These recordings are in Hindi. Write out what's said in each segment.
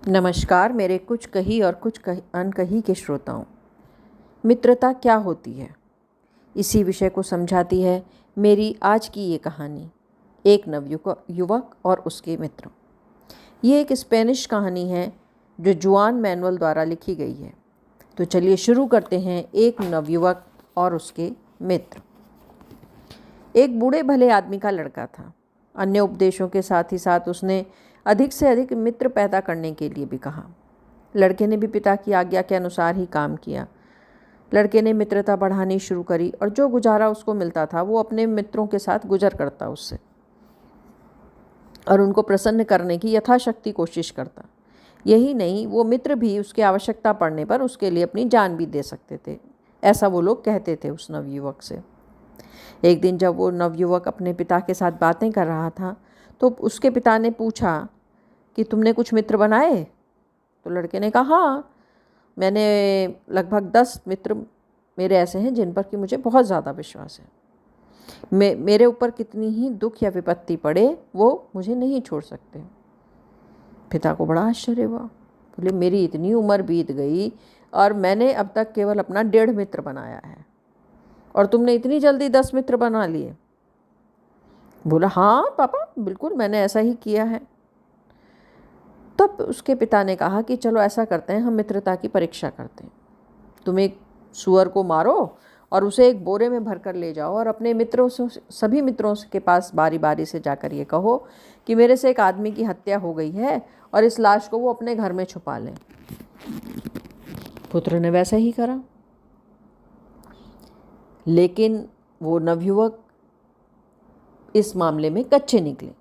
नमस्कार मेरे कुछ कही और कुछ अनकही के श्रोताओं। मित्रता क्या होती है, इसी विषय को समझाती है मेरी आज की ये कहानी, एक नवयुवक और उसके मित्र। ये एक स्पेनिश कहानी है जो जुआन मैनुअल द्वारा लिखी गई है। तो चलिए शुरू करते हैं। एक नवयुवक और उसके मित्र। एक बूढ़े भले आदमी का लड़का था। अन्य उपदेशों के साथ ही साथ उसने अधिक से अधिक मित्र पैदा करने के लिए भी कहा। लड़के ने भी पिता की आज्ञा के अनुसार ही काम किया। लड़के ने मित्रता बढ़ानी शुरू करी और जो गुजारा उसको मिलता था वो अपने मित्रों के साथ गुजर करता उससे और उनको प्रसन्न करने की यथाशक्ति कोशिश करता। यही नहीं, वो मित्र भी उसकी आवश्यकता पड़ने पर उसके लिए अपनी जान भी दे सकते थे, ऐसा वो लोग कहते थे उस नवयुवक से। एक दिन जब वो नवयुवक अपने पिता के साथ बातें कर रहा था तो उसके पिता ने पूछा कि तुमने कुछ मित्र बनाए? तो लड़के ने कहा, हाँ, मैंने लगभग 10 मित्र मेरे ऐसे हैं जिन पर कि मुझे बहुत ज़्यादा विश्वास है। मेरे ऊपर कितनी ही दुख या विपत्ति पड़े वो मुझे नहीं छोड़ सकते। पिता को बड़ा आश्चर्य हुआ। बोले, मेरी इतनी उम्र बीत गई और मैंने अब तक केवल अपना 1.5 मित्र बनाया है और तुमने इतनी जल्दी 10 मित्र बना लिए? बोला, हाँ पापा, बिल्कुल मैंने ऐसा ही किया है। तब उसके पिता ने कहा कि चलो ऐसा करते हैं, हम मित्रता की परीक्षा करते हैं। तुम एक सूअर को मारो और उसे एक बोरे में भर कर ले जाओ और अपने मित्रों से, सभी मित्रों के पास बारी बारी से जाकर ये कहो कि मेरे से एक आदमी की हत्या हो गई है और इस लाश को वो अपने घर में छुपा लें। पुत्र ने वैसा ही करा, लेकिन वो नवयुवक इस मामले में कच्चे निकले,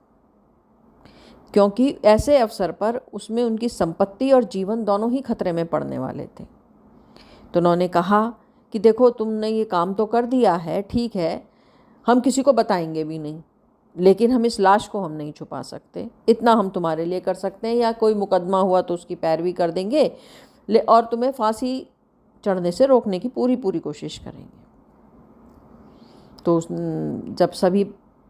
क्योंकि ऐसे अवसर पर उसमें उनकी संपत्ति और जीवन दोनों ही खतरे में पड़ने वाले थे। तो उन्होंने कहा कि देखो, तुमने ये काम तो कर दिया है, ठीक है, हम किसी को बताएंगे भी नहीं, लेकिन हम इस लाश को हम नहीं छुपा सकते। इतना हम तुम्हारे लिए कर सकते हैं, या कोई मुकदमा हुआ तो उसकी पैरवी कर देंगे और तुम्हें फांसी चढ़ने से रोकने की पूरी कोशिश करेंगे। तो जब सभी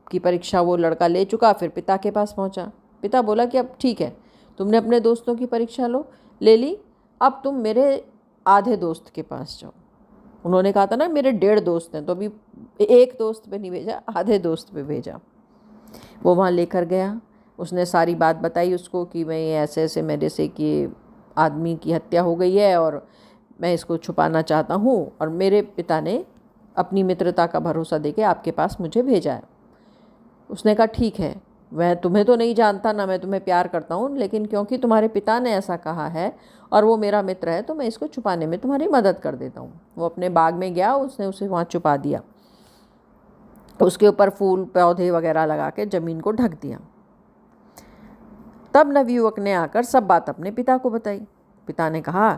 की परीक्षा वो लड़का ले चुका, फिर पिता के पास पहुंचा। पिता बोला कि अब ठीक है, तुमने अपने दोस्तों की परीक्षा ले ली, अब तुम मेरे आधे दोस्त के पास जाओ। उन्होंने कहा था ना मेरे 1.5 दोस्त हैं, तो अभी एक दोस्त पे नहीं भेजा, आधे दोस्त पे भेजा। वो वहाँ लेकर गया। उसने सारी बात बताई उसको कि मैं ऐसे ऐसे मेरे से कि आदमी की हत्या हो गई है और मैं इसको छुपाना चाहता हूँ, और मेरे पिता ने अपनी मित्रता का भरोसा देके आपके पास मुझे भेजा है। उसने कहा, ठीक है, मैं तुम्हें तो नहीं जानता, ना मैं तुम्हें प्यार करता हूँ, लेकिन क्योंकि तुम्हारे पिता ने ऐसा कहा है और वो मेरा मित्र है, तो मैं इसको छुपाने में तुम्हारी मदद कर देता हूँ। वो अपने बाग में गया, उसने उसे वहाँ छुपा दिया, उसके ऊपर फूल पौधे वगैरह लगा के ज़मीन को ढक दिया। तब नवयुवक ने आकर सब बात अपने पिता को बताई। पिता ने कहा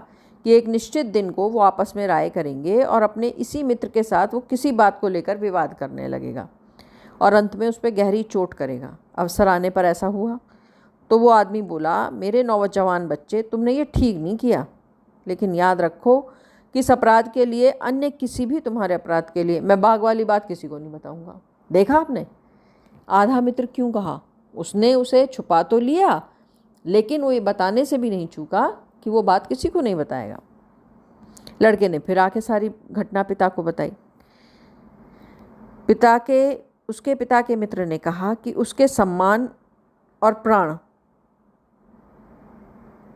कि एक निश्चित दिन को वो आपस में राय करेंगे और अपने इसी मित्र के साथ वो किसी बात को लेकर विवाद करने लगेगा और अंत में उस पर गहरी चोट करेगा। अवसर आने पर ऐसा हुआ। तो वो आदमी बोला, मेरे नौजवान बच्चे, तुमने ये ठीक नहीं किया, लेकिन याद रखो कि इस अपराध के लिए, अन्य किसी भी तुम्हारे अपराध के लिए, मैं बाग वाली बात किसी को नहीं बताऊंगा। देखा आपने, आधा मित्र क्यों कहा? उसने उसे छुपा तो लिया, लेकिन वो ये बताने से भी नहीं चूका कि वो बात किसी को नहीं बताएगा। लड़के ने फिर आके सारी घटना पिता को बताई। उसके पिता के मित्र ने कहा कि उसके सम्मान और प्राण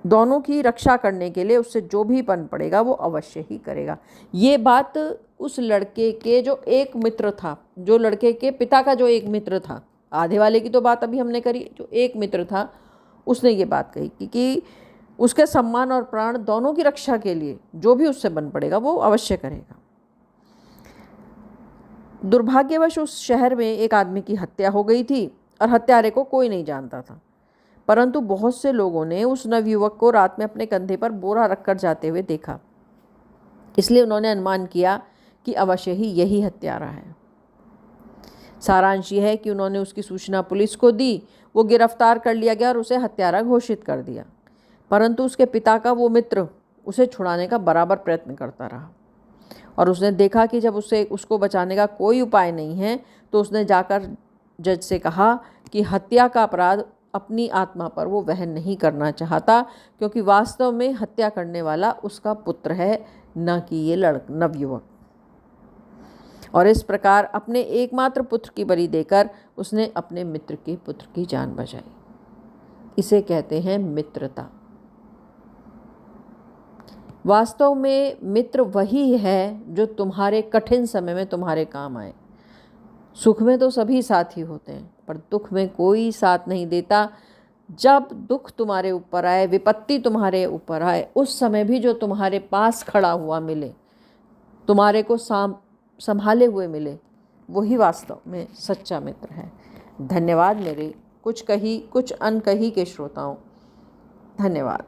दोनों की रक्षा करने के लिए उससे जो भी बन पड़ेगा वो अवश्य ही करेगा। ये बात उस लड़के के जो एक मित्र था, जो लड़के के पिता का जो एक मित्र था, आधे वाले की तो बात अभी हमने करी, जो एक मित्र था उसने ये बात कही कि उसके सम्मान और प्राण दोनों की रक्षा के लिए जो भी उससे बन पड़ेगा वो अवश्य करेगा। दुर्भाग्यवश उस शहर में एक आदमी की हत्या हो गई थी और हत्यारे को कोई नहीं जानता था, परंतु बहुत से लोगों ने उस नवयुवक को रात में अपने कंधे पर बोरा रखकर जाते हुए देखा। इसलिए उन्होंने अनुमान किया कि अवश्य ही यही हत्यारा है। सारांश यह है कि उन्होंने उसकी सूचना पुलिस को दी, वो गिरफ्तार कर लिया गया और उसे हत्यारा घोषित कर दिया। परंतु उसके पिता का वो मित्र उसे छुड़ाने का बराबर प्रयत्न करता रहा और उसने देखा कि जब उसको बचाने का कोई उपाय नहीं है, तो उसने जाकर जज से कहा कि हत्या का अपराध अपनी आत्मा पर वो वहन नहीं करना चाहता, क्योंकि वास्तव में हत्या करने वाला उसका पुत्र है, न कि ये नवयुवक। और इस प्रकार अपने एकमात्र पुत्र की बलि देकर उसने अपने मित्र के पुत्र की जान बचाई। इसे कहते हैं मित्रता। वास्तव में मित्र वही है जो तुम्हारे कठिन समय में तुम्हारे काम आए। सुख में तो सभी साथी होते हैं, पर दुख में कोई साथ नहीं देता। जब दुख तुम्हारे ऊपर आए, विपत्ति तुम्हारे ऊपर आए, उस समय भी जो तुम्हारे पास खड़ा हुआ मिले, तुम्हारे को संभाले हुए मिले, वही वास्तव में सच्चा मित्र है। धन्यवाद मेरे कुछ कही कुछ अनकही के श्रोताओं। धन्यवाद।